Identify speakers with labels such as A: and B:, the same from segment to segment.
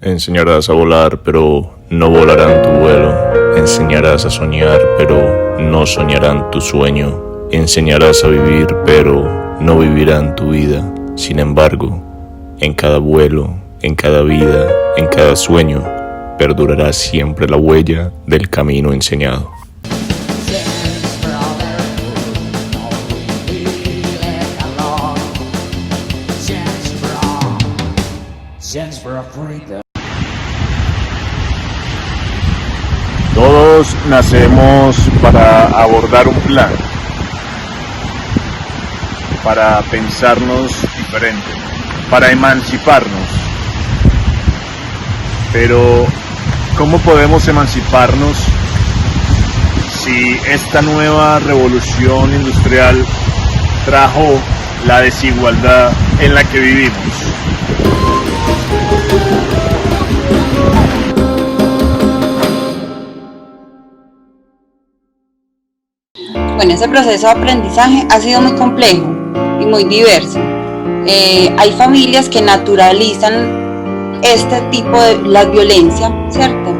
A: Enseñarás a volar, pero no volarán tu vuelo. Enseñarás a soñar, pero no soñarán tu sueño. Enseñarás a vivir, pero no vivirán tu vida. Sin embargo, en cada vuelo, en cada vida, en cada sueño, perdurará siempre la huella del camino enseñado.
B: Todos nacemos para abordar un plan, para pensarnos diferente, para emanciparnos. Pero, ¿cómo podemos emanciparnos si esta nueva revolución industrial trajo la desigualdad en la que vivimos?
C: Bueno, ese proceso de aprendizaje ha sido muy complejo y muy diverso. Hay familias que naturalizan este tipo de la violencia, ¿cierto?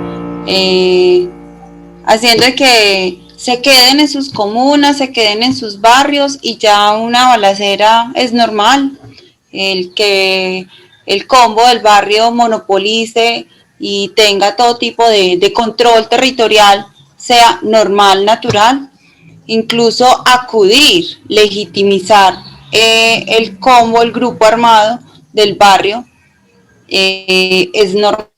C: Haciendo que se queden en sus comunas, se queden en sus barrios y ya una balacera es normal. El que el combo del barrio monopolice y tenga todo tipo de control territorial sea normal, natural. Incluso acudir, legitimizar el combo, el grupo armado del barrio es normal.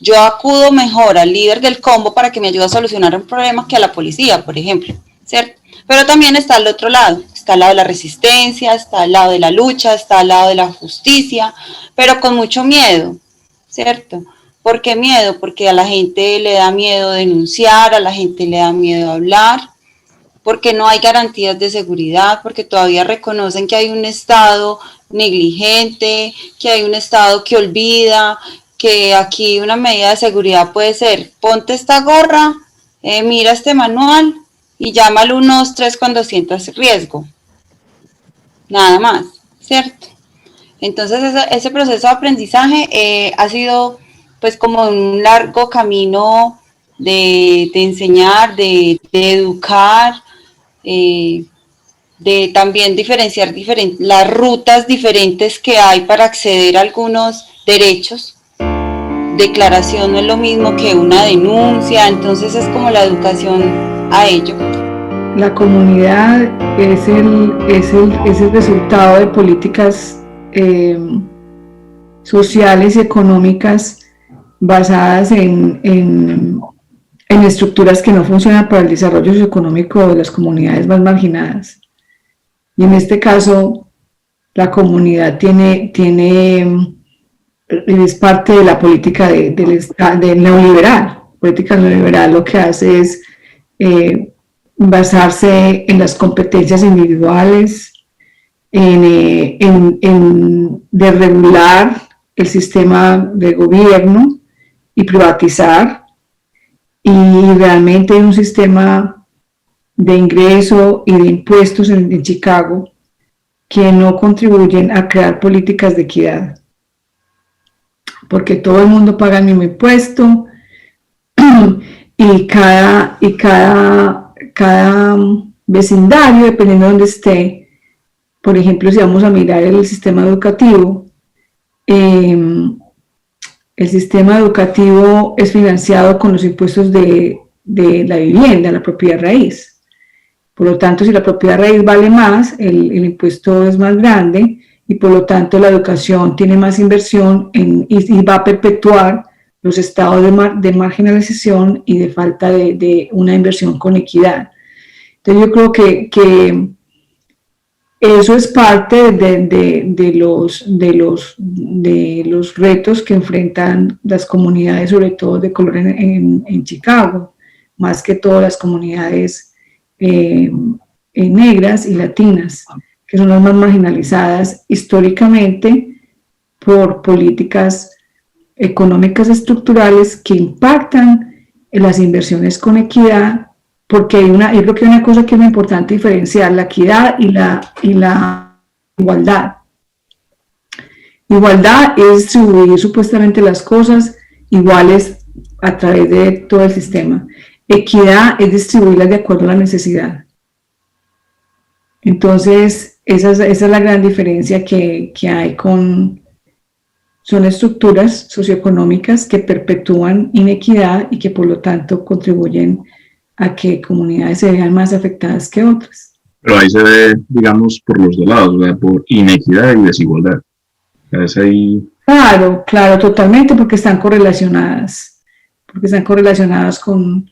C: Yo acudo mejor al líder del combo para que me ayude a solucionar un problema que a la policía, por ejemplo, ¿cierto? Pero también está el otro lado, está al lado de la resistencia, está al lado de la lucha, está al lado de la justicia, pero con mucho miedo, ¿cierto? ¿Por qué miedo? Porque a la gente le da miedo denunciar, a la gente le da miedo hablar, porque no hay garantías de seguridad, porque todavía reconocen que hay un Estado negligente, que hay un Estado que olvida, que aquí una medida de seguridad puede ser, ponte esta gorra, mira este manual y llama al 123 cuando sientas riesgo. Nada más, ¿cierto? Entonces ese proceso de aprendizaje ha sido pues como un largo camino de enseñar, de educar, de también diferenciar las rutas diferentes que hay para acceder a algunos derechos. Declaración no es lo mismo que una denuncia, entonces es como la educación a ello.
D: La comunidad es el resultado de políticas sociales y económicas basadas en estructuras que no funcionan para el desarrollo socioeconómico de las comunidades más marginadas. Y en este caso, la comunidad es parte de la política de neoliberal. Política neoliberal lo que hace es basarse en las competencias individuales, en desregular el sistema de gobierno y privatizar, y realmente hay un sistema de ingreso y de impuestos en Chicago que no contribuyen a crear políticas de equidad, porque todo el mundo paga el mismo impuesto y cada vecindario, dependiendo de donde esté, por ejemplo, si vamos a mirar el sistema educativo, el sistema educativo es financiado con los impuestos de la vivienda, la propiedad raíz. Por lo tanto, si la propiedad raíz vale más, el impuesto es más grande y por lo tanto la educación tiene más inversión y va a perpetuar los estados de marginalización y de falta de una inversión con equidad. Entonces yo creo que eso es parte de los retos que enfrentan las comunidades, sobre todo de color en Chicago, más que todas las comunidades negras y latinas, que son las más marginalizadas históricamente por políticas económicas estructurales que impactan en las inversiones con equidad, porque yo creo que hay una cosa que es muy importante diferenciar, la equidad y la igualdad. Igualdad es distribuir supuestamente las cosas iguales a través de todo el sistema. Equidad es distribuirlas de acuerdo a la necesidad. Entonces, esa es la gran diferencia que hay son estructuras socioeconómicas que perpetúan inequidad y que por lo tanto contribuyen a que comunidades se vean más afectadas que otras.
E: Pero ahí se ve, digamos, por los dos lados, ¿verdad? Por inequidad y desigualdad. Es ahí...
D: Claro, claro, totalmente, porque están correlacionadas con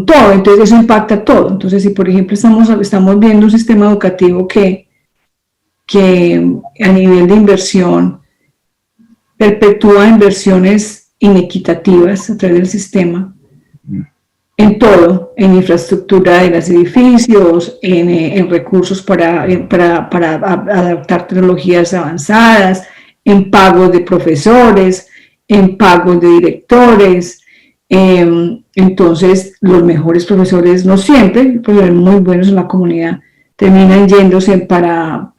D: todo, entonces eso impacta todo. Entonces, si por ejemplo estamos viendo un sistema educativo que a nivel de inversión perpetúa inversiones inequitativas a través del sistema, en todo, en infraestructura de los edificios, en recursos para adaptar tecnologías avanzadas, en pagos de profesores, en pagos de directores. Entonces, los mejores profesores, no siempre, pues muy buenos en la comunidad, terminan yéndose para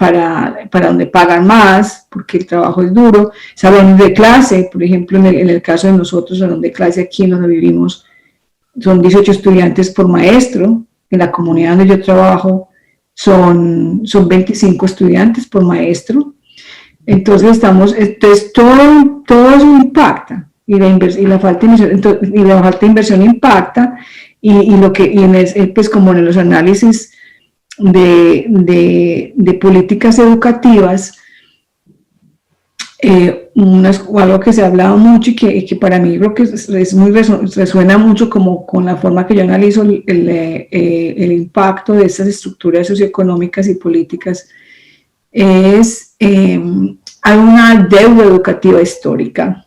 D: donde pagan más, porque el trabajo es duro. Salones de clase, por ejemplo, en el caso de nosotros, salón de clase aquí en donde vivimos, son 18 estudiantes por maestro. En la comunidad donde yo trabajo son 25 estudiantes por maestro. Entonces, todo eso impacta. Y la falta de inversión impacta, pues como en los análisis de políticas educativas, algo que se ha hablado mucho y que para mí creo que resuena mucho como con la forma que yo analizo el impacto de estas estructuras socioeconómicas y políticas, hay una deuda educativa histórica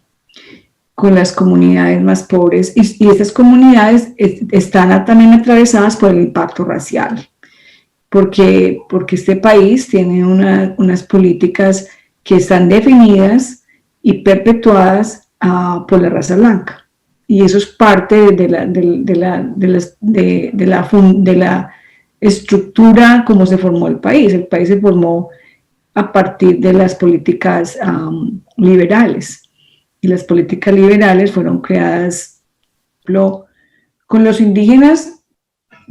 D: con las comunidades más pobres, y estas comunidades están también atravesadas por el impacto racial, porque este país tiene unas políticas que están definidas y perpetuadas por la raza blanca, y eso es parte de la estructura como se formó el país. El país se formó a partir de las políticas liberales. Y las políticas liberales fueron creadas con los indígenas,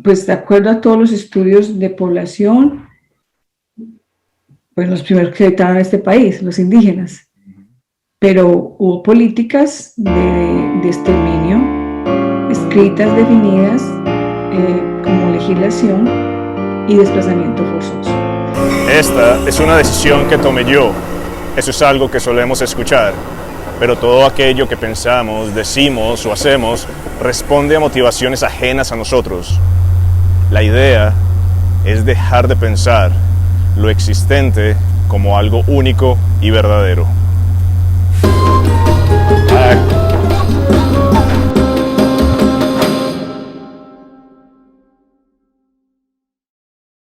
D: pues de acuerdo a todos los estudios de población, pues los primeros que habitaron este país, los indígenas. Pero hubo políticas de exterminio, escritas, definidas como legislación y desplazamiento forzoso.
F: Esta es una decisión que tomé yo. Eso es algo que solemos escuchar. Pero todo aquello que pensamos, decimos o hacemos responde a motivaciones ajenas a nosotros. La idea es dejar de pensar lo existente como algo único y verdadero.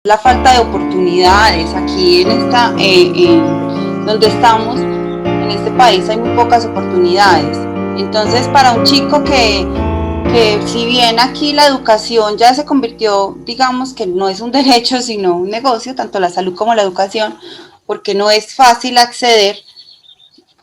C: La falta de oportunidades aquí donde estamos. En este país hay muy pocas oportunidades. Entonces, para un chico que si bien aquí la educación ya se convirtió, digamos que no es un derecho, sino un negocio, tanto la salud como la educación, porque no es fácil acceder,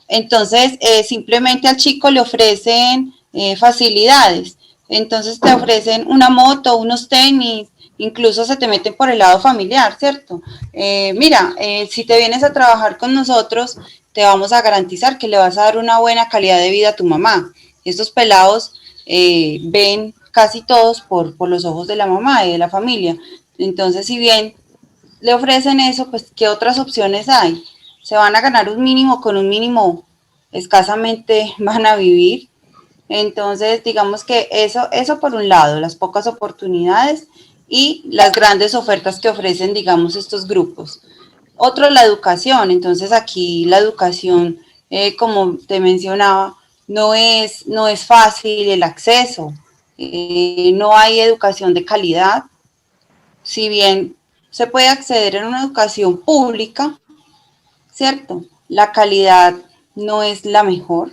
C: entonces simplemente al chico le ofrecen facilidades. Entonces te ofrecen una moto, unos tenis, incluso se te meten por el lado familiar, ¿cierto? Mira, si te vienes a trabajar con nosotros, te vamos a garantizar que le vas a dar una buena calidad de vida a tu mamá. Estos pelados ven casi todos por los ojos de la mamá y de la familia. Entonces, si bien le ofrecen eso, pues, ¿qué otras opciones hay? Se van a ganar un mínimo, con un mínimo escasamente van a vivir. Entonces, digamos que eso por un lado, las pocas oportunidades y las grandes ofertas que ofrecen, digamos, estos grupos. Otro, la educación. Entonces aquí la educación, como te mencionaba, no es fácil el acceso, no hay educación de calidad. Si bien se puede acceder a una educación pública, ¿cierto? La calidad no es la mejor.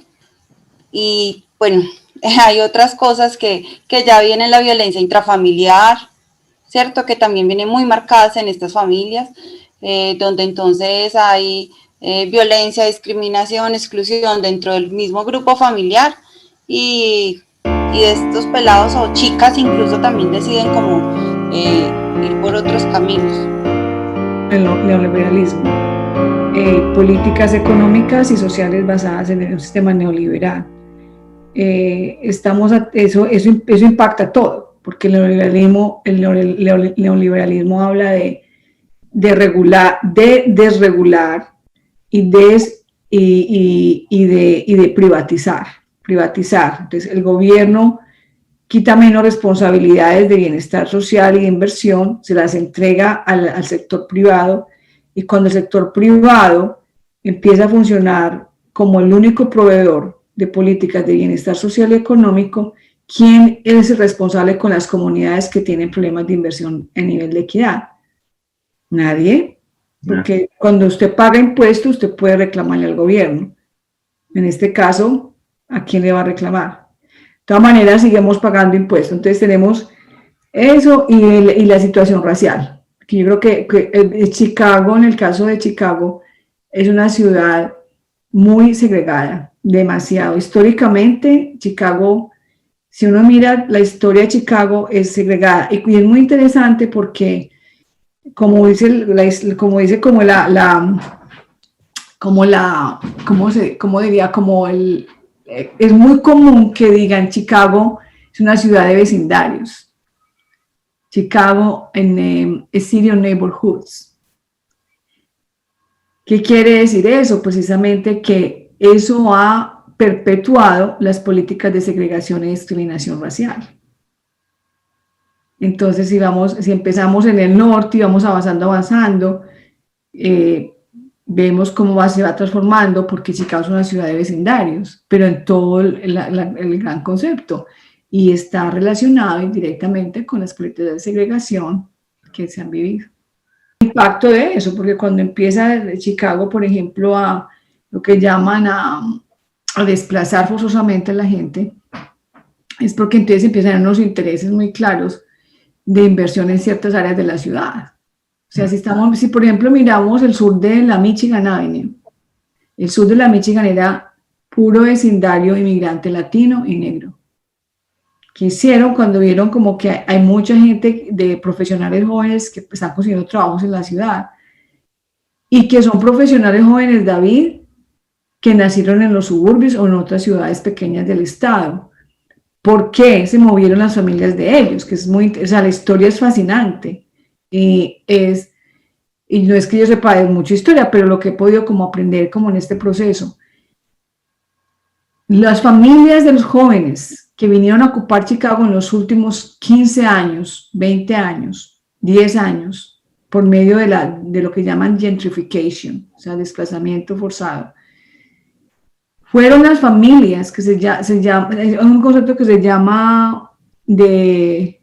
C: Y bueno, hay otras cosas que ya vienen, la violencia intrafamiliar, ¿cierto? Que también vienen muy marcadas en estas familias. Donde entonces hay violencia, discriminación, exclusión dentro del mismo grupo familiar y de estos pelados o chicas incluso también deciden como ir por otros caminos.
D: El neoliberalismo, políticas económicas y sociales basadas en un sistema neoliberal. Eso impacta todo, porque el neoliberalismo habla de desregular y de privatizar. Entonces el gobierno quita menos responsabilidades de bienestar social y de inversión, se las entrega al sector privado, y cuando el sector privado empieza a funcionar como el único proveedor de políticas de bienestar social y económico, ¿quién es el responsable con las comunidades que tienen problemas de inversión a nivel de equidad? Nadie, porque cuando usted paga impuestos, usted puede reclamarle al gobierno. En este caso, ¿a quién le va a reclamar? De todas maneras, seguimos pagando impuestos. Entonces tenemos eso y la situación racial, que yo creo que Chicago, en el caso de Chicago, es una ciudad muy segregada, demasiado. Históricamente, Chicago, si uno mira la historia de Chicago, es segregada. Y es muy interesante porque, como es muy común que digan Chicago es una ciudad de vecindarios. Chicago es City of Neighborhoods. ¿Qué quiere decir eso? Precisamente que eso ha perpetuado las políticas de segregación y discriminación racial. Entonces, si empezamos en el norte y vamos avanzando, vemos cómo se va transformando, porque Chicago es una ciudad de vecindarios, pero en todo el gran concepto, y está relacionado indirectamente con las políticas de segregación que se han vivido. El impacto de eso, porque cuando empieza Chicago, por ejemplo, a lo que llaman a desplazar forzosamente a la gente, es porque entonces empiezan a haber unos intereses muy claros de inversión en ciertas áreas de la ciudad. O sea, si por ejemplo miramos el sur de la Michigan Avenue, el sur de la Michigan era puro vecindario inmigrante latino y negro. ¿Qué hicieron cuando vieron como que hay mucha gente de profesionales jóvenes que están consiguiendo trabajos en la ciudad y que son profesionales jóvenes, David, que nacieron en los suburbios o en otras ciudades pequeñas del estado? ¿Por qué se movieron las familias de ellos? Que es la historia es fascinante. Y no es que yo sepa de mucha historia, pero lo que he podido como aprender como en este proceso. Las familias de los jóvenes que vinieron a ocupar Chicago en los últimos 15 años, 20 años, 10 años, por medio de lo que llaman gentrification, o sea, desplazamiento forzado, fueron las familias que se llama, es un concepto que se llama de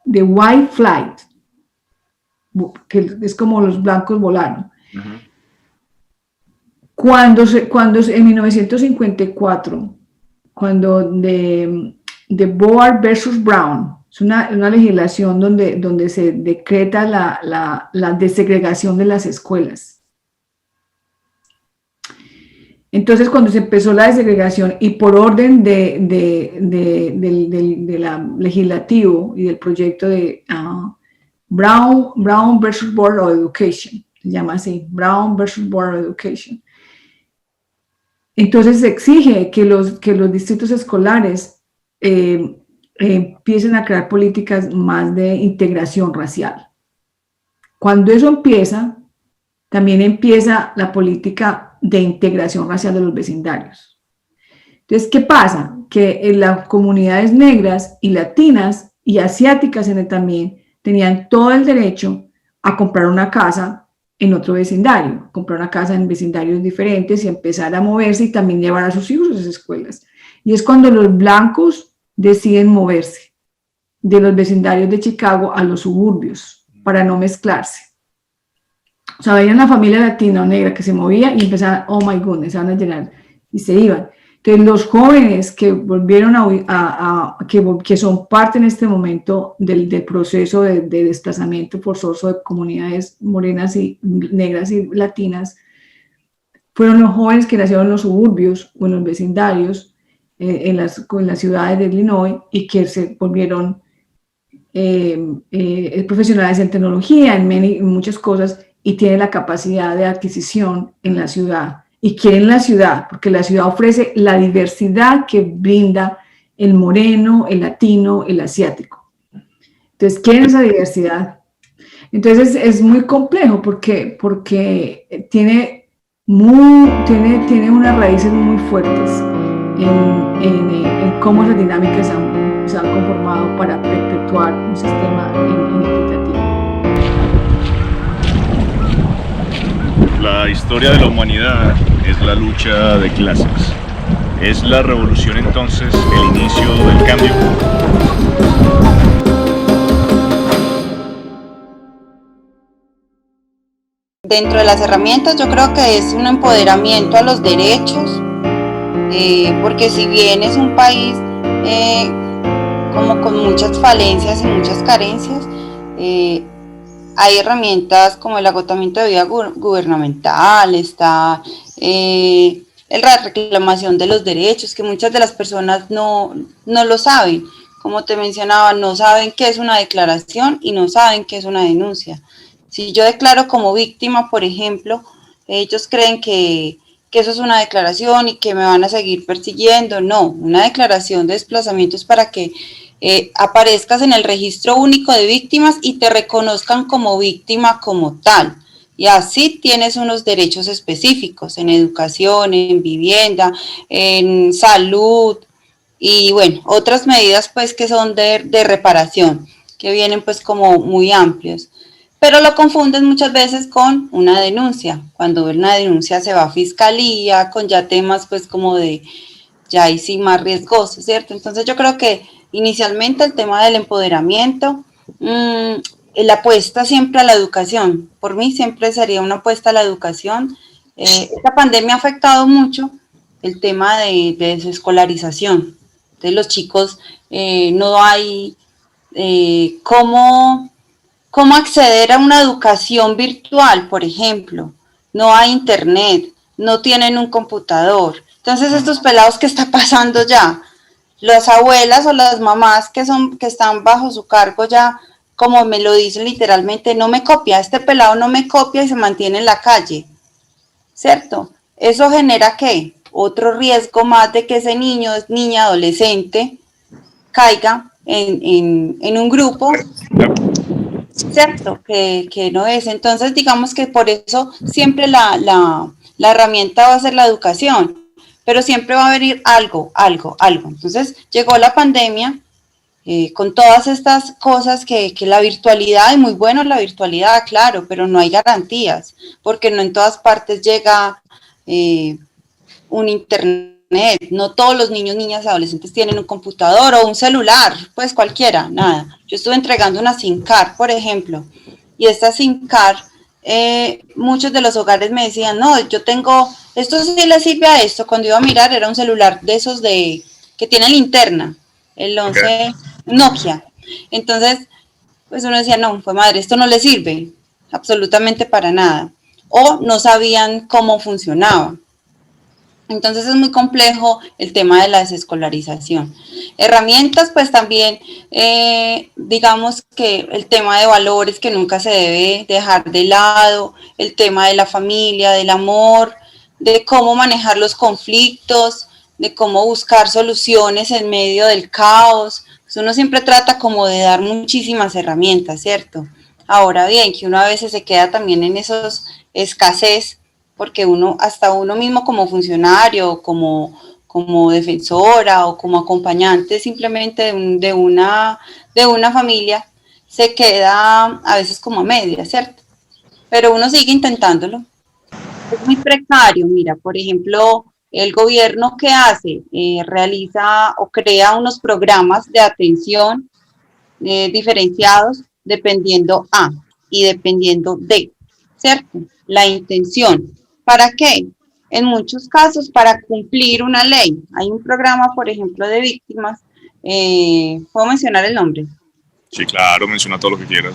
D: white flight, que es como los blancos volaron. Uh-huh. Cuando en 1954, cuando de Board versus Brown, es una legislación donde se decreta la desegregación de las escuelas. Entonces, cuando se empezó la desegregación y por orden del legislativo y del proyecto de Brown versus Board of Education, se llama así, Brown versus Board of Education. Entonces se exige que los distritos escolares empiecen a crear políticas más de integración racial. Cuando eso empieza, también empieza la política de integración racial de los vecindarios. Entonces, ¿qué pasa? Que en las comunidades negras y latinas y asiáticas también tenían todo el derecho a comprar una casa en otro vecindario, comprar una casa en vecindarios diferentes y empezar a moverse y también llevar a sus hijos a esas escuelas. Y es cuando los blancos deciden moverse de los vecindarios de Chicago a los suburbios para no mezclarse. O sea, veían la familia latina o negra que se movía y empezaban, oh my goodness, se van a llenar y se iban. Entonces, los jóvenes que volvieron que son parte en este momento del proceso de desplazamiento forzoso de comunidades morenas y negras y latinas, fueron los jóvenes que nacieron en los suburbios o en los vecindarios, en las ciudades de Illinois, y que se volvieron profesionales en tecnología, en muchas cosas, y tienen la capacidad de adquisición en la ciudad. Y quieren la ciudad, porque la ciudad ofrece la diversidad que brinda el moreno, el latino, el asiático. Entonces, quieren esa diversidad. Entonces, es muy complejo porque tiene unas raíces muy fuertes en cómo las dinámicas se han conformado para perpetuar un sistema inequitativo.
F: La historia de la humanidad es la lucha de clases. ¿Es la revolución entonces el inicio del cambio?
C: Dentro de las herramientas yo creo que es un empoderamiento a los derechos, porque si bien es un país como con muchas falencias y muchas carencias, hay herramientas como el agotamiento de vida gubernamental, está la reclamación de los derechos, que muchas de las personas no lo saben. Como te mencionaba, no saben qué es una declaración y no saben qué es una denuncia. Si yo declaro como víctima, por ejemplo, ellos creen que eso es una declaración y que me van a seguir persiguiendo. No, una declaración de desplazamiento es para que aparezcas en el registro único de víctimas y te reconozcan como víctima como tal. Y así tienes unos derechos específicos en educación, en vivienda, en salud y bueno, otras medidas pues que son de reparación, que vienen pues como muy amplios. Pero lo confunden muchas veces con una denuncia. Cuando una denuncia se va a fiscalía, con ya temas pues como de, ya ahí sí más riesgosos, ¿cierto? Entonces yo creo que inicialmente el tema del empoderamiento, la apuesta siempre a la educación. Por mí siempre sería una apuesta a la educación. Esta pandemia ha afectado mucho el tema de desescolarización. Entonces los chicos no hay cómo acceder a una educación virtual, por ejemplo. No hay internet, no tienen un computador. Entonces estos pelados, ¿qué está pasando ya? Las abuelas o las mamás que están bajo su cargo ya, como me lo dicen literalmente, no me copia, este pelado no me copia y se mantiene en la calle, ¿cierto? Eso genera ¿qué? Otro riesgo más de que ese niño, niña, adolescente caiga en un grupo, ¿cierto? Que no es. Entonces digamos que por eso siempre la herramienta va a ser la educación, pero siempre va a venir algo. Entonces llegó la pandemia con todas estas cosas que la virtualidad, y muy bueno la virtualidad, claro, pero no hay garantías, porque no en todas partes llega un internet, no todos los niños, niñas, adolescentes tienen un computador o un celular, pues cualquiera, nada. Yo estuve entregando una SIM card, por ejemplo, y esta SIM card, muchos de los hogares me decían, no, yo tengo, esto sí le sirve a esto. Cuando iba a mirar era un celular de esos que tiene linterna, el 11 Nokia. Entonces, pues uno decía, no, fue madre, esto no le sirve absolutamente para nada. O no sabían cómo funcionaba. Entonces es muy complejo el tema de la desescolarización. Herramientas, pues también, digamos que el tema de valores que nunca se debe dejar de lado, el tema de la familia, del amor, de cómo manejar los conflictos, de cómo buscar soluciones en medio del caos. Pues uno siempre trata como de dar muchísimas herramientas, ¿cierto? Ahora bien, que uno a veces se queda también en esos escasez, porque hasta uno mismo como funcionario, como defensora o como acompañante simplemente de una familia, se queda a veces como a media, ¿cierto? Pero uno sigue intentándolo. Es muy precario, mira, por ejemplo, el gobierno ¿qué hace? Realiza o crea unos programas de atención diferenciados dependiendo A y dependiendo D, ¿cierto? La intención. ¿Para qué? En muchos casos para cumplir una ley. Hay un programa, por ejemplo, de víctimas. ¿Puedo mencionar el nombre?
F: Sí, claro, menciona todo lo que quieras.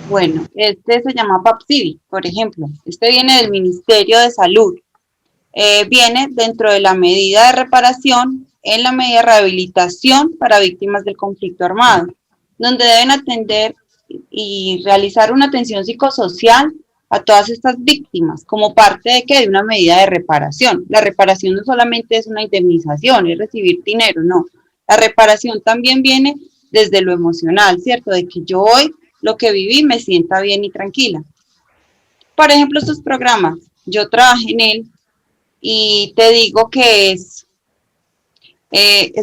C: Bueno, este se llama PAPCIVI, por ejemplo. Este viene del Ministerio de Salud. viene dentro de la medida de reparación en la medida de rehabilitación para víctimas del conflicto armado, donde deben atender y realizar una atención psicosocial a todas estas víctimas, como parte de que de una medida de reparación. La reparación no solamente es una indemnización, es recibir dinero, no. La reparación también viene desde lo emocional, ¿cierto? De que yo hoy lo que viví me sienta bien y tranquila. Por ejemplo, estos programas, yo trabajé en él y te digo que es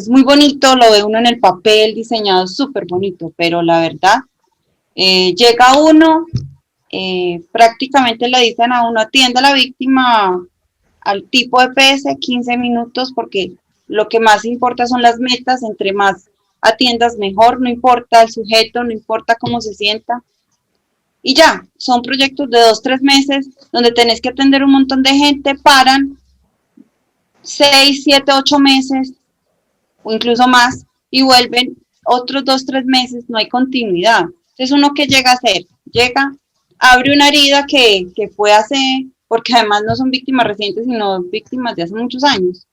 C: muy bonito, lo ve uno en el papel diseñado súper bonito, pero la verdad, llega uno, prácticamente le dicen a uno, atienda a la víctima al tipo de PS 15 minutos, porque lo que más importa son las metas, entre más atiendas mejor, no importa el sujeto, no importa cómo se sienta. Y ya, son proyectos de 2, 3 meses, donde tenés que atender un montón de gente, paran 6, 7, 8 meses, o incluso más, y vuelven otros 2, 3 meses, no hay continuidad. Entonces, ¿uno qué llega a hacer? Llega, abre una herida que fue hace, porque además no son víctimas recientes, sino víctimas de hace muchos años,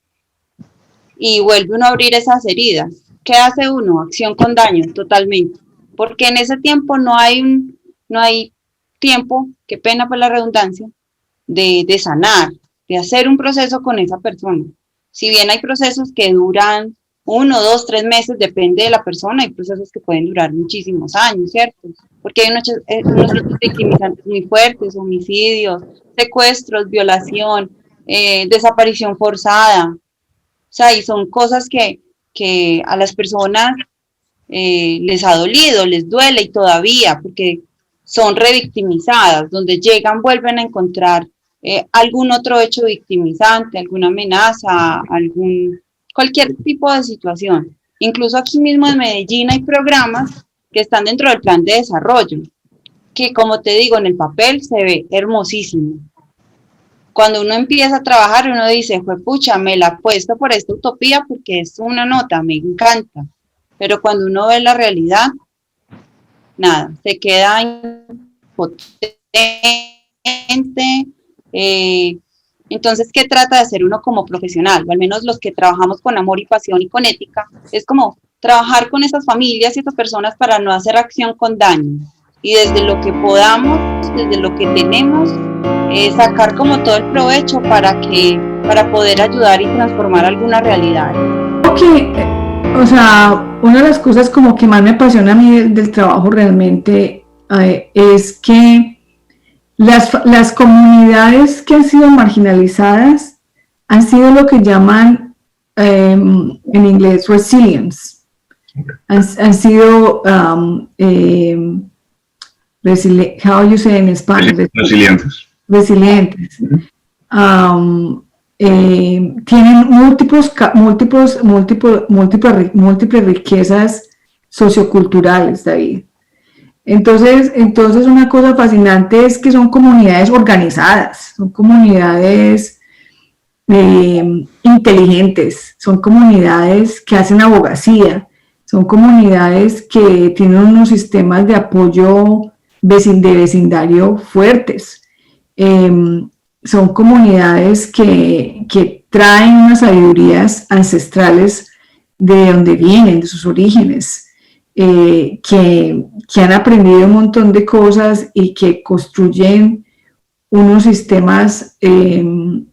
C: y vuelve uno a abrir esas heridas. ¿Qué hace uno? Acción con daño, totalmente. Porque en ese tiempo no hay tiempo, qué pena por la redundancia, de sanar, de hacer un proceso con esa persona. Si bien hay procesos que duran 1, 2, 3 meses, depende de la persona, hay procesos que pueden durar muchísimos años, ¿cierto? Porque hay unos hechos victimizantes muy fuertes, homicidios, secuestros, violación, desaparición forzada. O sea, y son cosas que a las personas les ha dolido, les duele y todavía, porque son revictimizadas, donde llegan, vuelven a encontrar algún otro hecho victimizante, alguna amenaza, cualquier tipo de situación. Incluso aquí mismo en Medellín hay programas que están dentro del plan de desarrollo, que como te digo, en el papel se ve hermosísimo. Cuando uno empieza a trabajar, uno dice, pucha, me la apuesto por esta utopía porque es una nota, me encanta. Pero cuando uno ve la realidad, nada, se queda impotente. Entonces, ¿qué trata de hacer uno como profesional? O al menos los que trabajamos con amor y pasión y con ética, es como trabajar con esas familias y esas personas para no hacer acción con daño. Y desde lo que podamos, desde lo que tenemos, sacar como todo el provecho para poder ayudar y transformar alguna realidad.
D: O sea, una de las cosas como que más me apasiona a mí del trabajo realmente es que las comunidades que han sido marginalizadas han sido lo que llaman en inglés resilience. Han sido how you say in Spanish? Resilientes. Tienen múltiples riquezas socioculturales, David. Entonces una cosa fascinante es que son comunidades organizadas, son comunidades inteligentes, son comunidades que hacen abogacía, son comunidades que tienen unos sistemas de apoyo de vecindario fuertes. Son comunidades que traen unas sabidurías ancestrales de donde vienen, de sus orígenes, que han aprendido un montón de cosas y que construyen unos sistemas de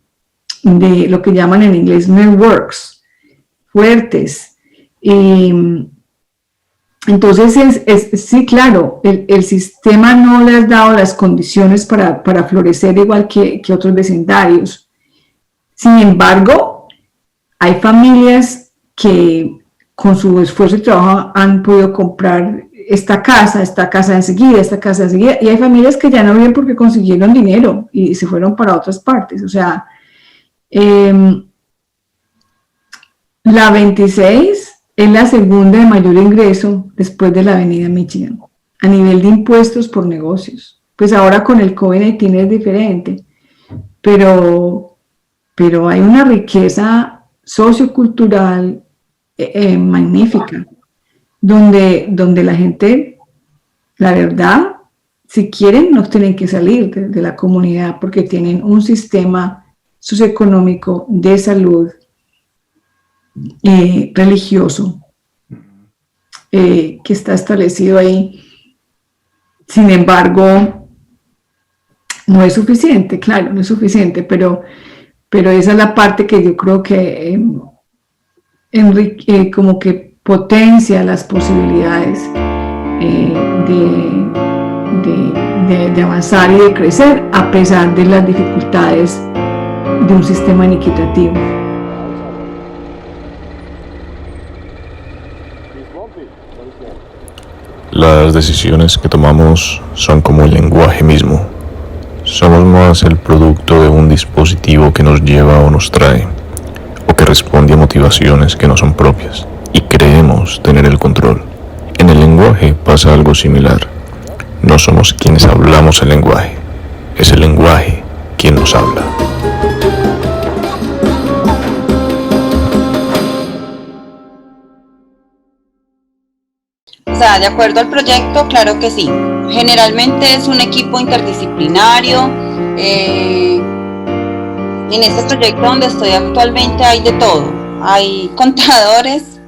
D: lo que llaman en inglés networks fuertes. Y entonces, sí, claro, el sistema no le ha dado las condiciones para florecer igual que otros vecindarios. Sin embargo, hay familias que con su esfuerzo y trabajo han podido comprar esta casa enseguida, y hay familias que ya no viven porque consiguieron dinero y se fueron para otras partes. O sea, la 26 es la segunda de mayor ingreso después de la avenida Michigan, a nivel de impuestos por negocios. Pues ahora con el COVID-19 es diferente, pero hay una riqueza sociocultural magnífica, donde la gente, la verdad, si quieren, no tienen que salir de la comunidad porque tienen un sistema socioeconómico, de salud, religioso, que está establecido ahí. Sin embargo, no es suficiente, claro, no es suficiente, pero esa es la parte que yo creo que como que potencia las posibilidades de avanzar y de crecer a pesar de las dificultades de un sistema inequitativo.
A: Las decisiones que tomamos son como el lenguaje mismo. Somos más el producto de un dispositivo que nos lleva o nos trae, o que responde a motivaciones que no son propias, y creemos tener el control. En el lenguaje pasa algo similar. No somos quienes hablamos el lenguaje, es el lenguaje quien nos habla.
C: O sea, de acuerdo al proyecto, claro que sí. Generalmente es un equipo interdisciplinario. En este proyecto donde estoy actualmente hay de todo. Hay contadores,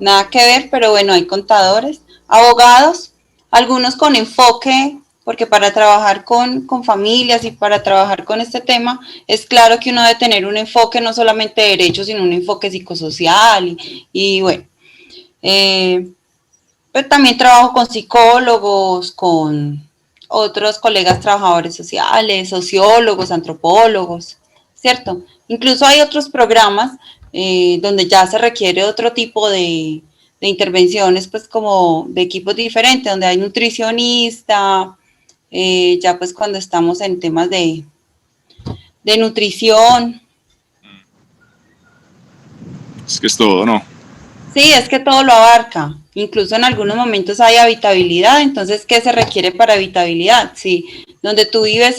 C: nada que ver, pero bueno, hay contadores, abogados, algunos con enfoque, porque para trabajar con familias y para trabajar con este tema, es claro que uno debe tener un enfoque no solamente de derecho, sino un enfoque psicosocial y bueno. Pero también trabajo con psicólogos, con otros colegas trabajadores sociales, sociólogos, antropólogos, ¿cierto? Incluso hay otros programas donde ya se requiere otro tipo de intervenciones, pues como de equipos diferentes, donde hay nutricionista, ya pues cuando estamos en temas de nutrición.
F: Es que es todo, ¿no?
C: Sí, es que todo lo abarca. Incluso en algunos momentos hay habitabilidad. Entonces, ¿qué se requiere para habitabilidad? Sí, donde tú vives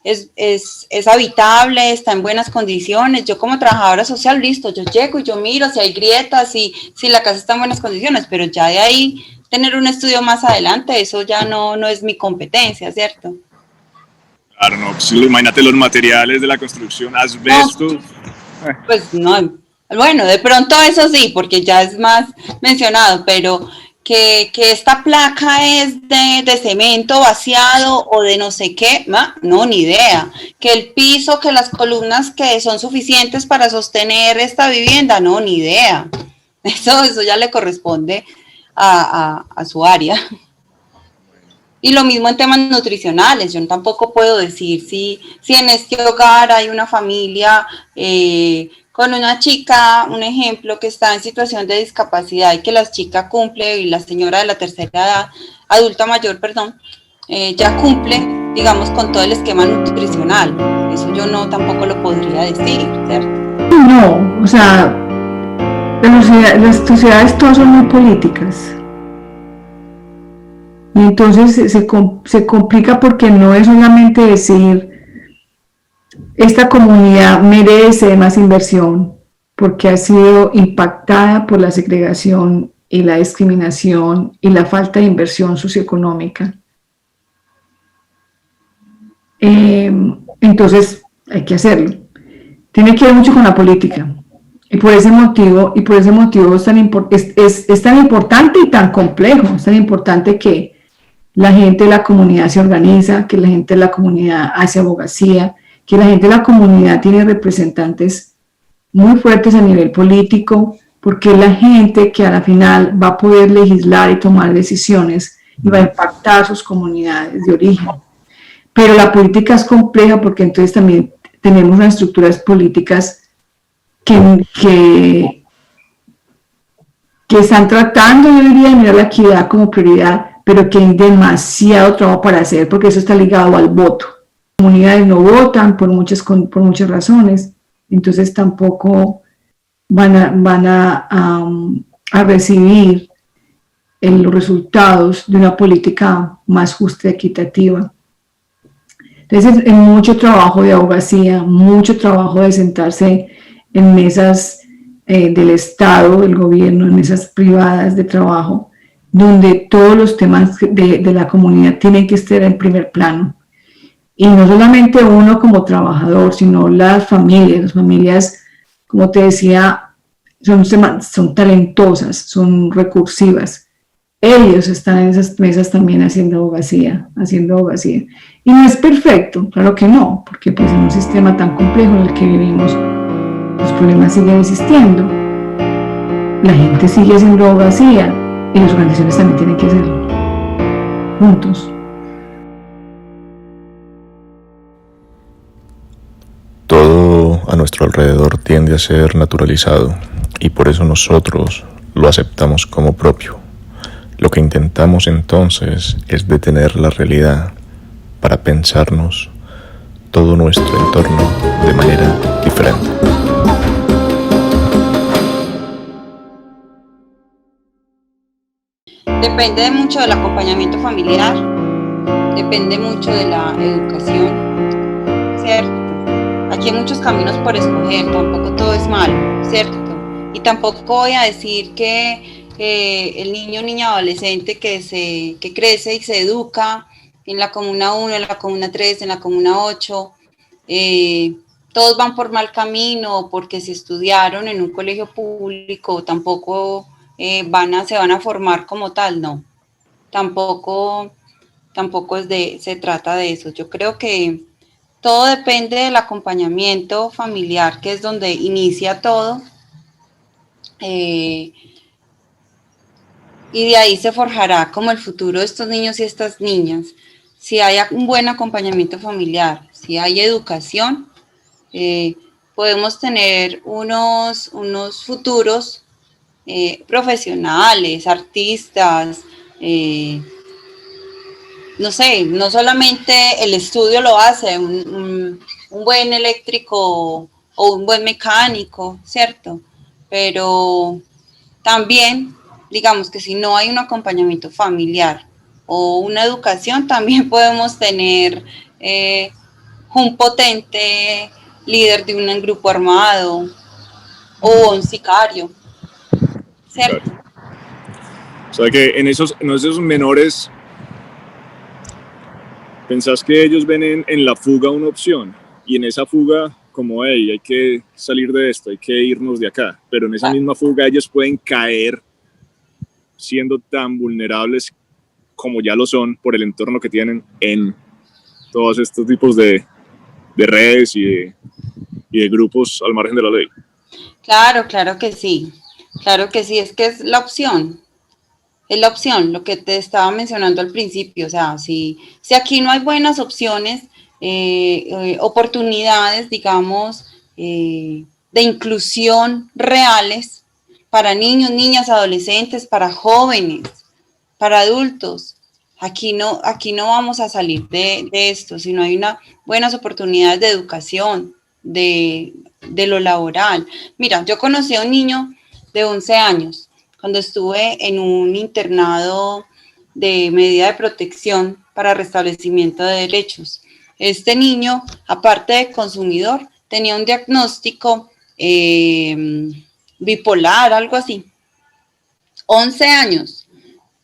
C: es habitable, está en buenas condiciones. Yo como trabajadora social, listo, yo llego y yo miro si hay grietas, si la casa está en buenas condiciones, pero ya de ahí tener un estudio más adelante, eso ya no es mi competencia, ¿cierto?
F: Claro, no, pues imagínate los materiales de la construcción, asbestos.
C: No, pues no. Bueno, de pronto eso sí, porque ya es más mencionado, pero que esta placa es de cemento vaciado o de no sé qué, no, ni idea. Que el piso, que las columnas que son suficientes para sostener esta vivienda, no, ni idea. Eso ya le corresponde a su área. Y lo mismo en temas nutricionales, yo tampoco puedo decir si en este hogar hay una familia con una chica, un ejemplo, que está en situación de discapacidad y que la chica cumple, y la señora de la tercera edad, adulta mayor, perdón, ya cumple, digamos, con todo el esquema nutricional. Eso yo tampoco lo podría decir, ¿cierto?
D: No, o sea, las sociedades todas son muy políticas. Y entonces se complica porque no es solamente decir esta comunidad merece más inversión porque ha sido impactada por la segregación y la discriminación y la falta de inversión socioeconómica. Entonces hay que hacerlo. Tiene que ver mucho con la política. Y por ese motivo es tan importante y tan complejo, es tan importante que la gente de la comunidad se organiza, que la gente de la comunidad hace abogacía, que la gente de la comunidad tiene representantes muy fuertes a nivel político, porque es la gente que a la final va a poder legislar y tomar decisiones y va a impactar sus comunidades de origen. Pero la política es compleja porque entonces también tenemos unas estructuras políticas que están tratando, yo diría, de mirar la equidad como prioridad, pero que hay demasiado trabajo para hacer porque eso está ligado al voto. Las comunidades no votan por muchas razones, entonces tampoco van a recibir los resultados de una política más justa y equitativa. Entonces es mucho trabajo de abogacía, mucho trabajo de sentarse en mesas del Estado, del gobierno, en mesas privadas de trabajo, donde todos los temas de la comunidad tienen que estar en primer plano. Y no solamente uno como trabajador, sino las familias, como te decía, son talentosas, son recursivas. Ellos están en esas mesas también haciendo abogacía. Y no es perfecto, claro que no, porque pues en un sistema tan complejo en el que vivimos, los problemas siguen existiendo. La gente sigue haciendo abogacía y las organizaciones también tienen que hacerlo, juntos.
A: Todo a nuestro alrededor tiende a ser naturalizado y por eso nosotros lo aceptamos como propio. Lo que intentamos entonces es detener la realidad para pensarnos todo nuestro entorno de manera diferente.
C: Depende mucho del acompañamiento familiar, depende mucho de la educación, ¿cierto? Aquí hay muchos caminos por escoger, tampoco todo es malo, ¿cierto? Y tampoco voy a decir que el niño, niña, adolescente que crece y se educa en la Comuna 1, en la Comuna 3, en la Comuna 8, todos van por mal camino, porque si estudiaron en un colegio público tampoco se van a formar como tal, no. Tampoco se trata de eso. Yo creo que todo depende del acompañamiento familiar, que es donde inicia todo. Y de ahí se forjará como el futuro de estos niños y estas niñas. Si hay un buen acompañamiento familiar, si hay educación, podemos tener unos futuros profesionales, artistas, no sé, no solamente el estudio lo hace, un buen eléctrico o un buen mecánico, ¿cierto? Pero también, digamos que si no hay un acompañamiento familiar o una educación, también podemos tener un potente líder de un grupo armado o un sicario, ¿cierto?
F: Claro. O sea que en esos menores, ¿pensás que ellos ven en la fuga una opción? Y en esa fuga, como, hey, hay que salir de esto, hay que irnos de acá. Pero en esa misma fuga ellos pueden caer siendo tan vulnerables como ya lo son por el entorno que tienen en todos estos tipos de redes y de grupos al margen de la ley.
C: Claro que sí. Claro que sí, es que es la opción. Es la opción, lo que te estaba mencionando al principio. O sea, si aquí no hay buenas opciones, oportunidades, digamos, de inclusión reales para niños, niñas, adolescentes, para jóvenes, para adultos, aquí no vamos a salir de esto, si no hay buenas oportunidades de educación, de lo laboral. Mira, yo conocí a un niño de 11 años cuando estuve en un internado de medida de protección para restablecimiento de derechos. Este niño, aparte de consumidor, tenía un diagnóstico bipolar, algo así. 11 años.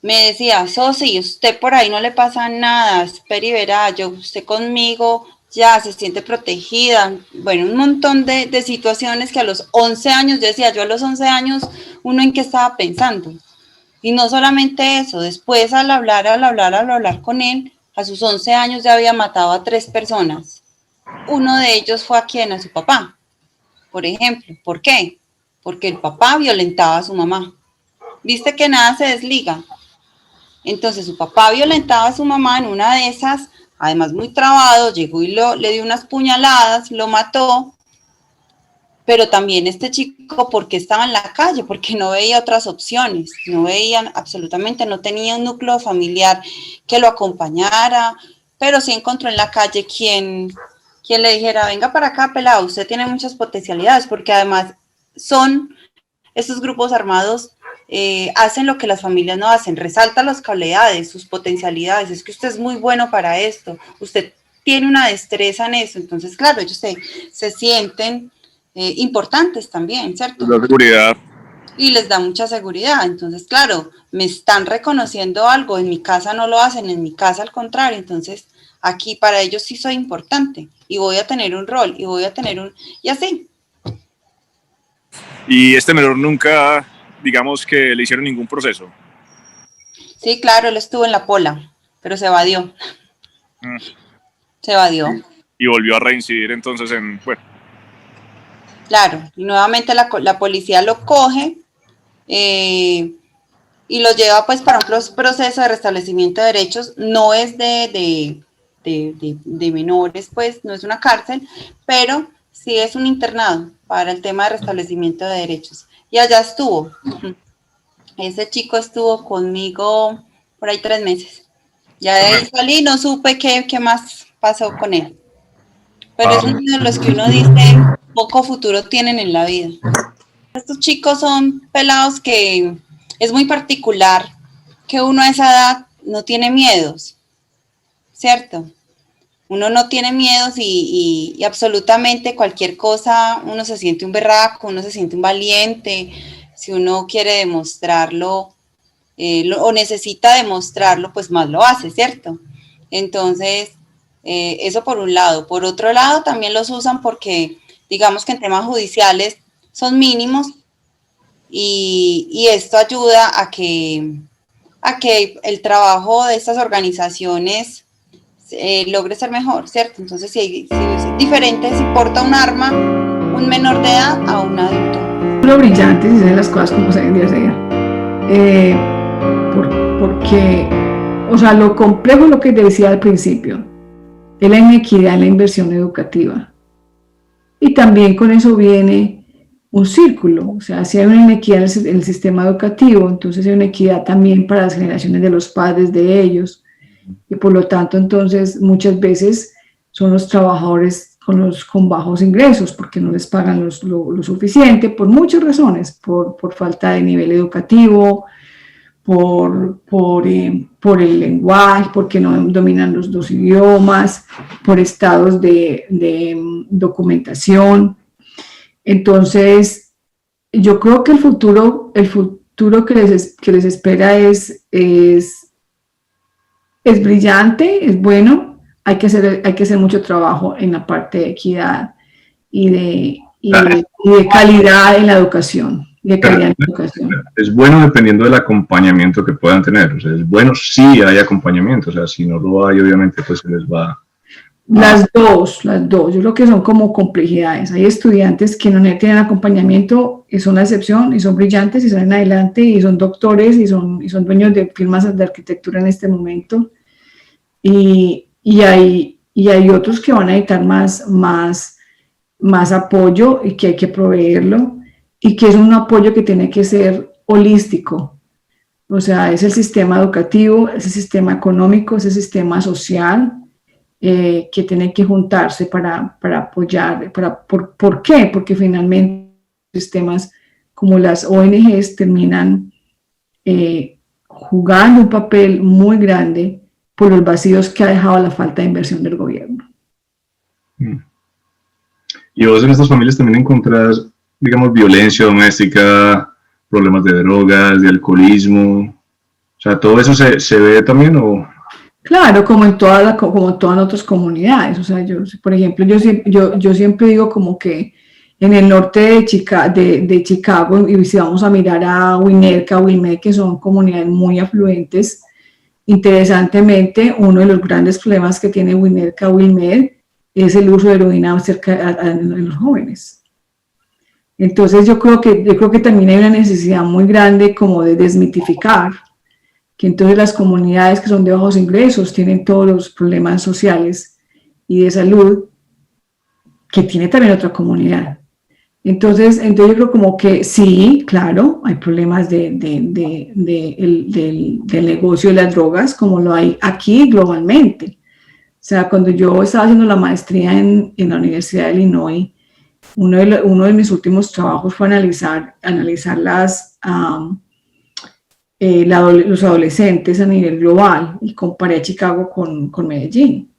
C: Me decía, Sosi, usted por ahí no le pasa nada, espera y verá, usted conmigo ya se siente protegida. Bueno, un montón de situaciones que a los 11 años, yo a los 11 años, uno en qué estaba pensando. Y no solamente eso, después al hablar con él, a sus 11 años ya había matado a 3 personas. Uno de ellos fue a su papá, por ejemplo. ¿Por qué? Porque el papá violentaba a su mamá. ¿Viste que nada se desliga? Entonces su papá violentaba a su mamá, en una de esas, además muy trabado, llegó y le dio unas puñaladas, lo mató. Pero también este chico, ¿por qué estaba en la calle? Porque no veía otras opciones, no veía absolutamente, no tenía un núcleo familiar que lo acompañara, pero sí encontró en la calle quien le dijera, venga para acá, pelado, usted tiene muchas potencialidades, porque además estos grupos armados hacen lo que las familias no hacen, resaltan las cualidades, sus potencialidades, es que usted es muy bueno para esto, usted tiene una destreza en eso. Entonces claro, ellos se sienten importantes también, ¿cierto?
F: La seguridad.
C: Y les da mucha seguridad. Entonces claro, me están reconociendo algo, en mi casa no lo hacen, en mi casa al contrario. Entonces aquí para ellos sí soy importante y voy a tener un rol y voy a tener y así.
F: Y este menor nunca, digamos que le hicieron ningún proceso.
C: Sí, claro, él estuvo en la pola, pero se evadió. Se evadió.
F: Y volvió a reincidir entonces bueno.
C: Claro, y nuevamente la policía lo coge y lo lleva pues para un proceso de restablecimiento de derechos. No es de menores, pues no es una cárcel, pero sí es un internado para el tema de restablecimiento de derechos. Y allá estuvo. Ese chico estuvo conmigo por ahí 3 meses. Ya de ahí salí, no supe qué más pasó con él. Pero es uno de los que uno dice, poco futuro tienen en la vida. Estos chicos son pelados que es muy particular que uno a esa edad no tiene miedos, ¿cierto? Uno no tiene miedos y absolutamente cualquier cosa, uno se siente un berraco, uno se siente un valiente, si uno quiere demostrarlo o necesita demostrarlo, pues más lo hace, ¿cierto? Entonces, eso por un lado. Por otro lado, también los usan porque, digamos que en temas judiciales son mínimos y esto ayuda a que el trabajo de estas organizaciones logre ser mejor, ¿cierto? Entonces, si es diferente si porta un arma un menor de edad a un adulto.
D: Lo brillante si se ven las cosas como se deben de hacer. Porque, o sea, lo complejo es lo que decía al principio, es la inequidad en la inversión educativa. Y también con eso viene un círculo, o sea, si hay una inequidad en el sistema educativo, entonces hay una equidad también para las generaciones de los padres de ellos, y por lo tanto, entonces, muchas veces son los trabajadores con bajos ingresos, porque no les pagan lo suficiente, por muchas razones, por falta de nivel educativo, por el lenguaje, porque no dominan los 2 idiomas, por estados de documentación. Entonces, yo creo que el futuro que les espera es brillante, es bueno. Hay que hacer mucho trabajo en la parte de equidad y de calidad en la educación.
E: Es bueno dependiendo del acompañamiento que puedan tener. O sea, es bueno si hay acompañamiento. O sea, si no lo hay, obviamente, pues se les va.
D: Las dos. Yo creo que son como complejidades. Hay estudiantes que no tienen acompañamiento y son la excepción y son brillantes y salen adelante y son doctores y son dueños de firmas de arquitectura en este momento. Y hay otros que van a necesitar más apoyo y que hay que proveerlo, y que es un apoyo que tiene que ser holístico. O sea, es el sistema educativo, es el sistema económico, es el sistema social, que tiene que juntarse para apoyar. ¿Por qué? Porque finalmente sistemas como las ONGs terminan jugando un papel muy grande por los vacíos que ha dejado la falta de inversión del gobierno.
E: Y vos en estas familias también encontrás, digamos, violencia doméstica, problemas de drogas, de alcoholismo. O sea, ¿todo eso se ve también o...?
D: Claro, como en todas otras comunidades. O sea, por ejemplo, yo siempre digo como que en el norte de Chicago, y si vamos a mirar a Winnetka, Wilmette, que son comunidades muy afluentes, interesantemente, uno de los grandes problemas que tiene Winnetka, Wilmette, es el uso de heroína en los jóvenes. Entonces yo creo que también hay una necesidad muy grande como de desmitificar que entonces las comunidades que son de bajos ingresos tienen todos los problemas sociales y de salud que tiene también otra comunidad. Entonces yo creo como que sí, claro, hay problemas del negocio de las drogas, como lo hay aquí globalmente. O sea, cuando yo estaba haciendo la maestría en la Universidad de Illinois, uno de mis últimos trabajos fue analizar los adolescentes a nivel global, y comparé a Chicago con Medellín.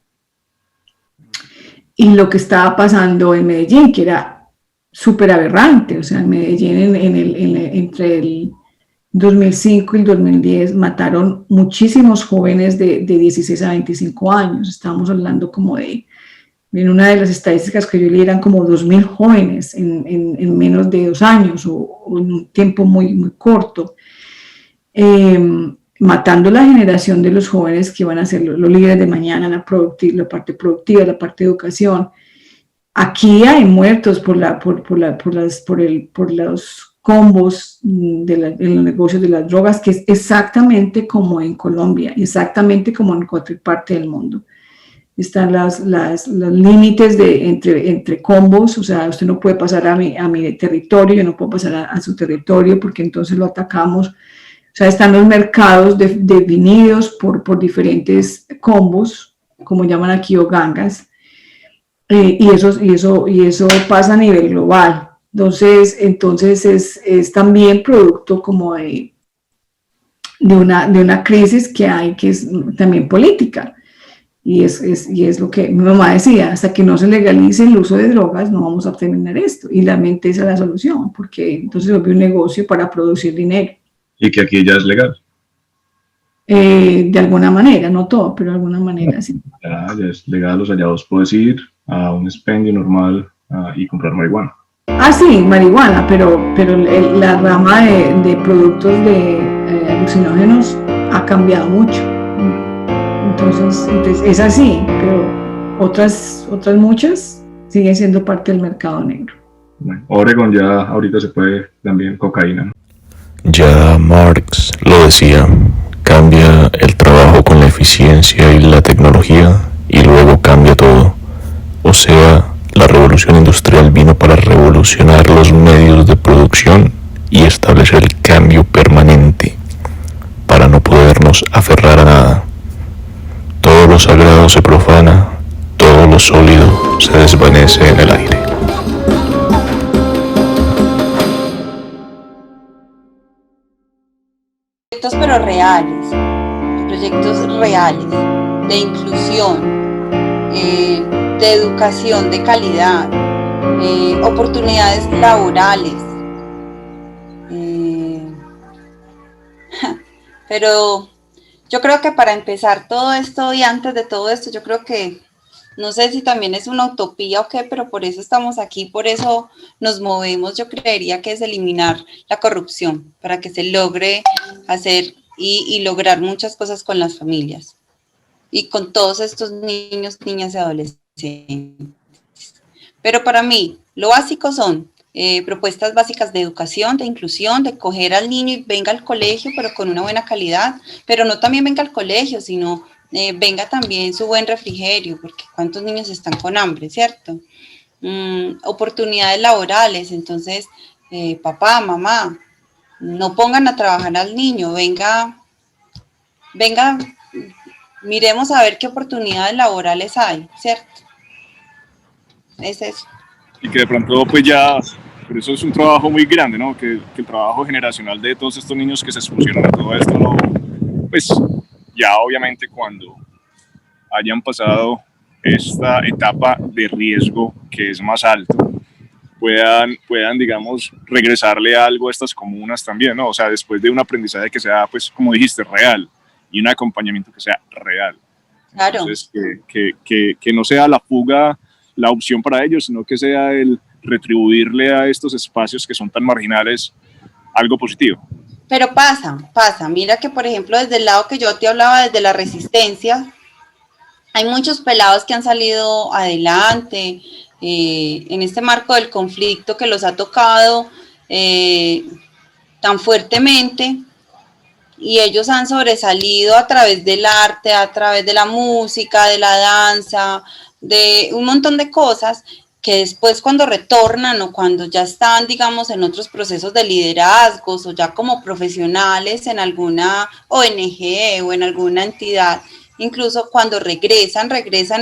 D: Y lo que estaba pasando en Medellín, que era súper aberrante. O sea, en Medellín, entre 2005 y el 2010 mataron muchísimos jóvenes de 16 a 25 años. Estábamos hablando como en una de las estadísticas que yo leí eran como 2.000 jóvenes en menos de 2 años o en un tiempo muy, muy corto, matando la generación de los jóvenes que van a ser los líderes de mañana, la parte productiva, la parte de educación. Aquí hay muertos por los combos de los negocios de las drogas, que es exactamente como en Colombia, exactamente como en cualquier parte del mundo. Están los límites entre combos, o sea, usted no puede pasar a mi territorio, yo no puedo pasar a su territorio porque entonces lo atacamos. O sea, están los mercados definidos por diferentes combos, como llaman aquí, o gangas, y eso pasa a nivel global. Entonces es también producto como de una crisis que hay, que es también política. Y es lo que mi mamá decía, hasta que no se legalice el uso de drogas no vamos a terminar esto. Y la mente esa es la solución, porque entonces se vuelve un negocio para producir dinero.
E: Y que aquí ya es legal.
D: De alguna manera, no todo, pero de alguna manera sí.
E: Ya es legal, o sea, ya vos podés ir a un expendio normal y comprar marihuana.
D: Ah, sí, marihuana, pero la rama de productos de alucinógenos ha cambiado mucho. Entonces es así, pero otras muchas siguen siendo parte del mercado negro.
E: Bueno, Oregon ya ahorita se puede también cocaína, ¿no?
A: Ya Marx lo decía, cambia el trabajo con la eficiencia y la tecnología y luego cambia todo. O sea, la revolución industrial vino para revolucionar los medios de producción y establecer el cambio permanente para no podernos aferrar a nada. Todo lo sagrado se profana, todo lo sólido se desvanece en el aire.
C: Pero reales, proyectos reales de inclusión, de educación de calidad, oportunidades laborales. Pero yo creo que para empezar todo esto y antes de todo esto, yo creo que, no sé si también es una utopía o qué, pero por eso estamos aquí, por eso nos movemos. Yo creería que es eliminar la corrupción para que se logre hacer y lograr muchas cosas con las familias y con todos estos niños, niñas y adolescentes. Pero para mí, lo básico son propuestas básicas de educación, de inclusión, de coger al niño y venga al colegio, pero con una buena calidad, pero no también venga al colegio, sino venga también su buen refrigerio, porque cuántos niños están con hambre, ¿cierto? Oportunidades laborales, entonces, papá, mamá, no pongan a trabajar al niño, venga, miremos a ver qué oportunidades laborales hay, ¿cierto? Es eso.
F: Y que de pronto pues ya, pero eso es un trabajo muy grande, ¿no? Que el trabajo generacional de todos estos niños que se expusieron a todo esto, ¿no? Pues ya obviamente cuando hayan pasado esta etapa de riesgo que es más alto, puedan, digamos, regresarle algo a estas comunas también, ¿no? O sea, después de un aprendizaje que sea, pues, como dijiste, real, y un acompañamiento que sea real.
C: Claro.
F: Entonces, que no sea la fuga la opción para ellos, sino que sea el retribuirle a estos espacios que son tan marginales algo positivo.
C: Pero pasa. Mira que, por ejemplo, desde el lado que yo te hablaba, desde la resistencia, hay muchos pelados que han salido adelante en este marco del conflicto que los ha tocado tan fuertemente, y ellos han sobresalido a través del arte, a través de la música, de la danza, de un montón de cosas que después cuando retornan o cuando ya están, digamos, en otros procesos de liderazgos o ya como profesionales en alguna ONG o en alguna entidad, incluso cuando regresan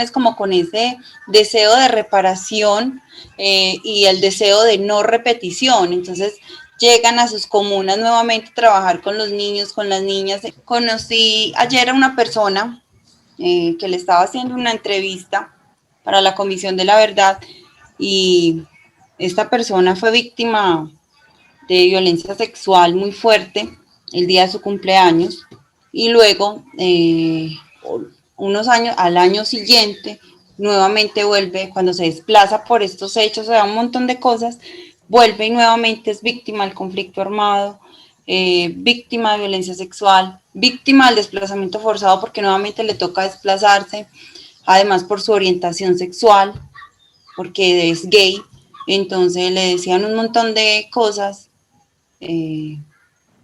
C: es como con ese deseo de reparación y el deseo de no repetición. Entonces llegan a sus comunas nuevamente a trabajar con los niños, con las niñas. Conocí ayer a una persona que le estaba haciendo una entrevista para la Comisión de la Verdad, y esta persona fue víctima de violencia sexual muy fuerte el día de su cumpleaños, y luego, unos años, al año siguiente, nuevamente vuelve, cuando se desplaza por estos hechos, o sea, un montón de cosas, vuelve y nuevamente es víctima del conflicto armado, víctima de violencia sexual, víctima del desplazamiento forzado porque nuevamente le toca desplazarse, además por su orientación sexual, porque es gay, entonces le decían un montón de cosas, que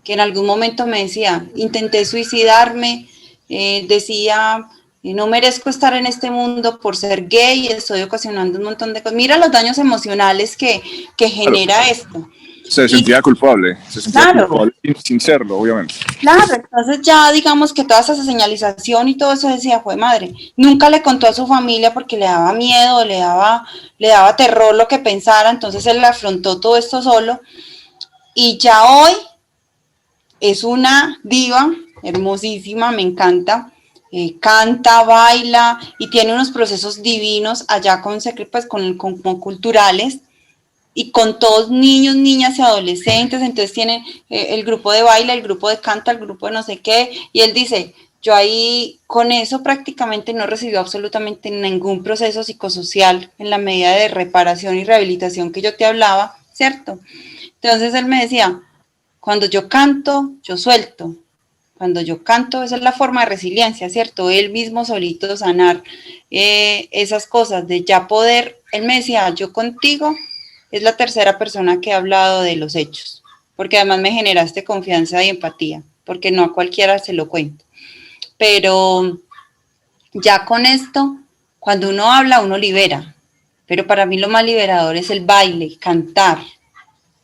C: en algún momento me decía, intenté suicidarme, decía, no merezco estar en este mundo por ser gay, estoy ocasionando un montón de cosas. Mira los daños emocionales que genera esto.
B: Se sentía culpable, culpable sin serlo, obviamente.
C: Claro, entonces ya digamos que toda esa señalización y todo eso decía, fue madre, nunca le contó a su familia porque le daba miedo, le daba terror lo que pensara, entonces él afrontó todo esto solo, y ya hoy es una diva hermosísima, me encanta, canta, baila y tiene unos procesos divinos allá con culturales, y con todos niños, niñas y adolescentes, entonces tienen el grupo de baile, el grupo de canta, el grupo de no sé qué, y él dice, yo ahí con eso prácticamente no recibió absolutamente ningún proceso psicosocial en la medida de reparación y rehabilitación que yo te hablaba, ¿cierto? Entonces él me decía, cuando yo canto, yo suelto, cuando yo canto, esa es la forma de resiliencia, ¿cierto? Él mismo solito sanar esas cosas, de ya poder, él me decía, yo contigo, es la tercera persona que ha hablado de los hechos, porque además me generaste confianza y empatía, porque no a cualquiera se lo cuento. Pero ya con esto, cuando uno habla, uno libera, pero para mí lo más liberador es el baile, cantar,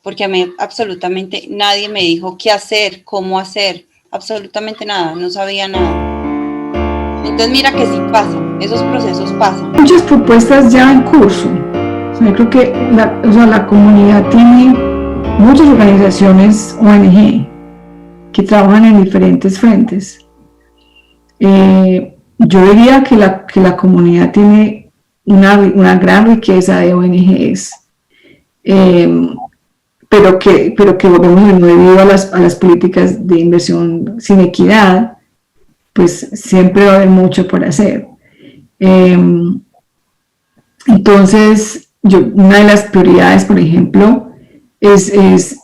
C: porque a mí absolutamente nadie me dijo qué hacer, cómo hacer, absolutamente nada, no sabía nada. Entonces mira que sí pasa, esos procesos pasan.
D: Muchas propuestas ya en curso. O sea, yo creo que la comunidad tiene muchas organizaciones ONG que trabajan en diferentes frentes. Yo diría que la comunidad tiene una gran riqueza de ONGs, pero que volvemos debido a las políticas de inversión sin equidad, pues siempre va a haber mucho por hacer. Entonces, una de las prioridades, por ejemplo, es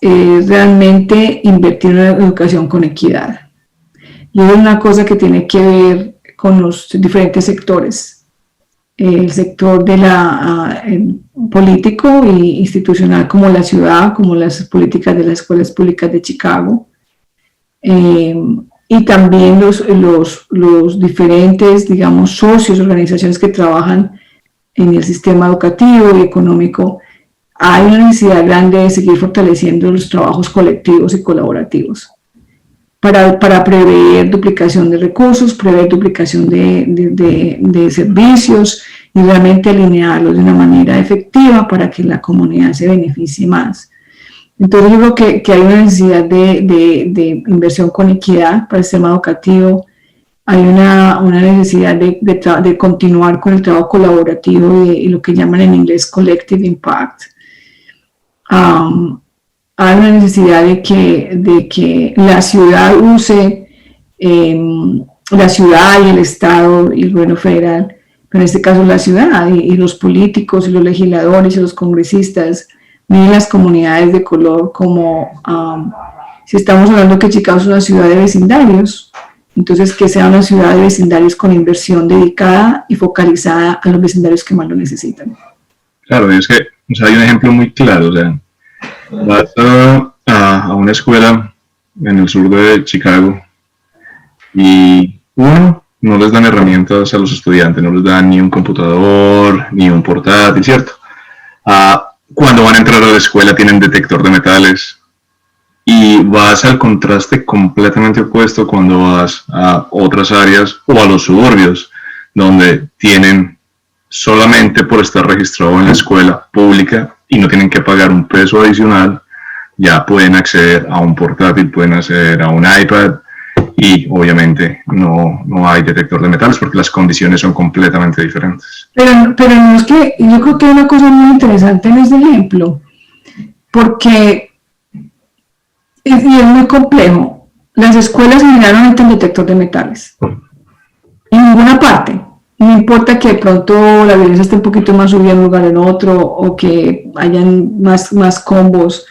D: realmente invertir en una educación con equidad. Y es una cosa que tiene que ver con los diferentes sectores. El sector de político e institucional, como la ciudad, como las políticas de las escuelas públicas de Chicago, y también los diferentes, digamos, socios, organizaciones que trabajan en el sistema educativo y económico. Hay una necesidad grande de seguir fortaleciendo los trabajos colectivos y colaborativos para prever duplicación de recursos, prever duplicación de servicios y realmente alinearlos de una manera efectiva para que la comunidad se beneficie más. Entonces yo creo que hay una necesidad de inversión con equidad para el sistema educativo. Hay una necesidad de continuar con el trabajo colaborativo y lo que llaman en inglés Collective Impact. Hay una necesidad de que la ciudad use, la ciudad y el Estado y el gobierno federal, pero en este caso la ciudad y los políticos y los legisladores y los congresistas, miren las comunidades de color como, si estamos hablando que Chicago es una ciudad de vecindarios, entonces que sea una ciudad de vecindarios con inversión dedicada y focalizada a los vecindarios que más lo necesitan.
E: Claro, es que hay un ejemplo muy claro, vas a una escuela en el sur de Chicago y no les dan herramientas a los estudiantes, no les dan ni un computador, ni un portátil, ¿cierto? Cuando van a entrar a la escuela tienen detector de metales, y vas al contraste completamente opuesto cuando vas a otras áreas o a los suburbios, donde tienen solamente por estar registrado en la escuela pública y no tienen que pagar un peso adicional, ya pueden acceder a un portátil, pueden acceder a un iPad, y obviamente no hay detector de metales porque las condiciones son completamente diferentes.
D: Pero no es que, yo creo que hay una cosa muy interesante en este ejemplo, porque y es muy complejo. las escuelas generalmente un detector de metales. En ninguna parte. No importa que de pronto la violencia esté un poquito más subida en un lugar en otro o que hayan más combos.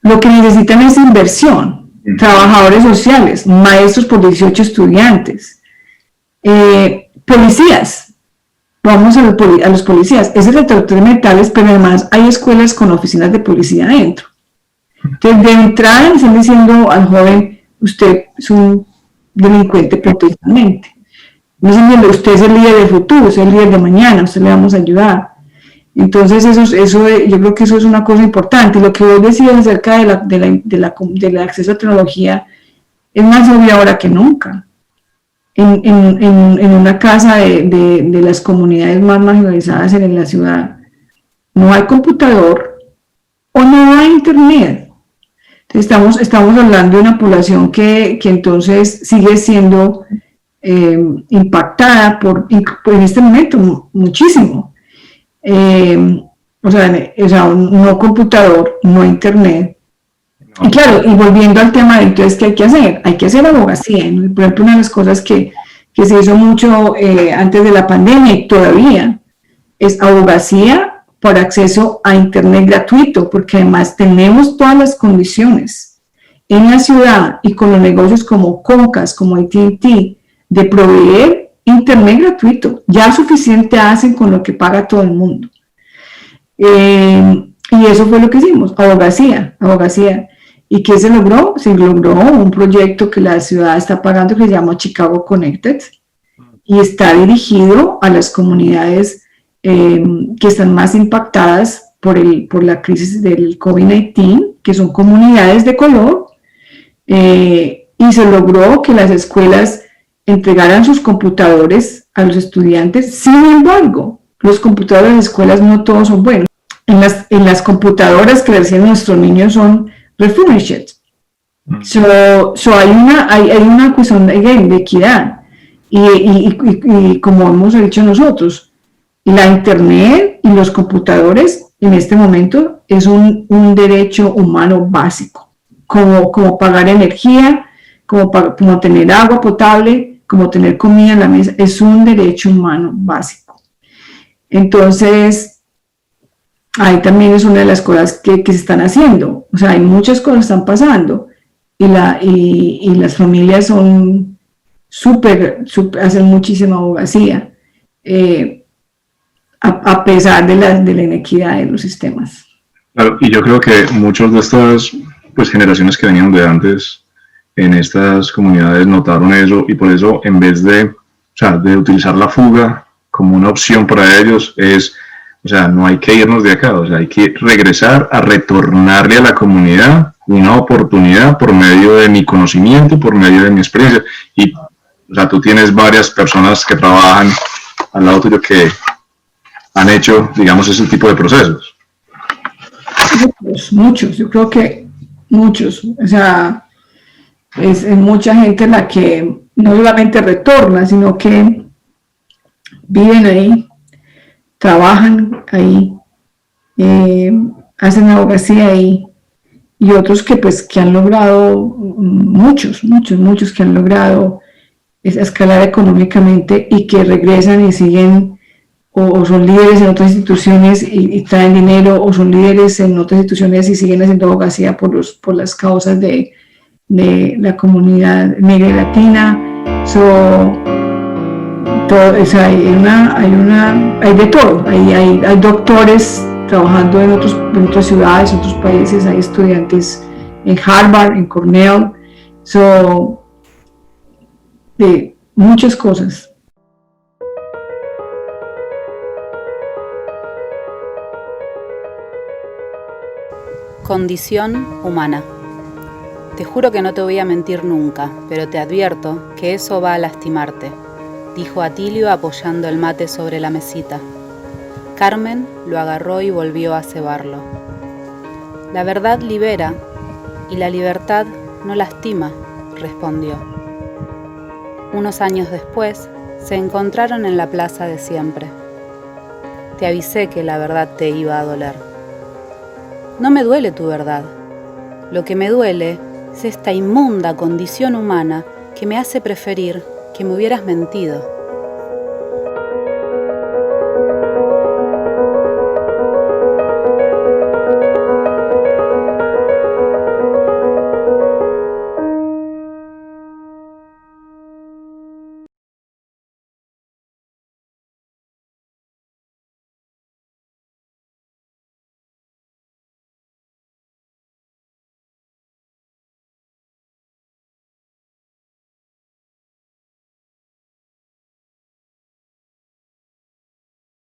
D: Lo que necesitan es inversión. Trabajadores sociales, maestros por 18 estudiantes, policías. Vamos a los policías. Es el detector de metales, pero además hay escuelas con oficinas de policía adentro. Entonces, de entrada le están diciendo al joven, usted es un delincuente potencialmente. No se entiende, usted es el líder del futuro, usted es el líder de mañana, usted le vamos a ayudar. Entonces, yo creo que eso es una cosa importante. Lo que vos decías acerca del acceso a tecnología es más obvio ahora que nunca. En una casa de las comunidades más marginalizadas en la ciudad, no hay computador o no hay internet. Entonces, estamos hablando de una población que entonces sigue siendo impactada en este momento muchísimo. O sea, no computador, no internet. Y claro, y volviendo al tema de entonces, ¿qué hay que hacer? Hay que hacer abogacía, ¿no? Por ejemplo, una de las cosas que se hizo mucho antes de la pandemia y todavía es abogacía por acceso a internet gratuito, porque además tenemos todas las condiciones en la ciudad y con los negocios como Comcast, como AT&T, de proveer internet gratuito. Ya suficiente hacen con lo que paga todo el mundo. Y eso fue lo que hicimos, abogacía. ¿Y qué se logró? Se logró un proyecto que la ciudad está pagando que se llama Chicago Connected y está dirigido a las comunidades que están más impactadas por la crisis del COVID-19, que son comunidades de color, y se logró que las escuelas entregaran sus computadores a los estudiantes. Sin embargo, los computadores de las escuelas no todos son buenos. En las computadoras que reciben nuestros niños son refurbished. Hay una cuestión de equidad. Y como hemos dicho nosotros, la internet y los computadores en este momento es un derecho humano básico, como pagar energía, como tener agua potable, como tener comida en la mesa, es un derecho humano básico. Entonces, ahí también es una de las cosas que se están haciendo. O sea, hay muchas cosas que están pasando y las familias son hacen muchísima abogacía, a pesar de la inequidad de los sistemas.
E: Claro, y yo creo que muchas de estas generaciones que venían de antes en estas comunidades notaron eso y por eso en vez de utilizar la fuga como una opción para ellos no hay que irnos de acá, hay que regresar a retornarle a la comunidad una oportunidad por medio de mi conocimiento, por medio de mi experiencia. Y tú tienes varias personas que trabajan al lado tuyo que han hecho, digamos, ese tipo de procesos.
D: Muchos, yo creo que muchos, o sea, es mucha gente la que no solamente retorna, sino que viven ahí, trabajan ahí, hacen abogacía ahí, y otros que han logrado, muchos que han logrado escalar económicamente y que regresan y siguen, o son líderes en otras instituciones y traen dinero, o son líderes en otras instituciones y siguen haciendo abogacía por las causas de la comunidad negra y latina. Hay de todo, hay doctores trabajando en otras ciudades, en otros países, hay estudiantes en Harvard, en Cornell, de muchas cosas.
G: Condición humana. Te juro que no te voy a mentir nunca, pero te advierto que eso va a lastimarte, dijo Atilio apoyando el mate sobre la mesita. Carmen lo agarró y volvió a cebarlo. La verdad libera y la libertad no lastima, respondió. Unos años después, se encontraron en la plaza de siempre. Te avisé que la verdad te iba a doler. No me duele tu verdad. Lo que me duele Es esta inmunda condición humana que me hace preferir que me hubieras mentido.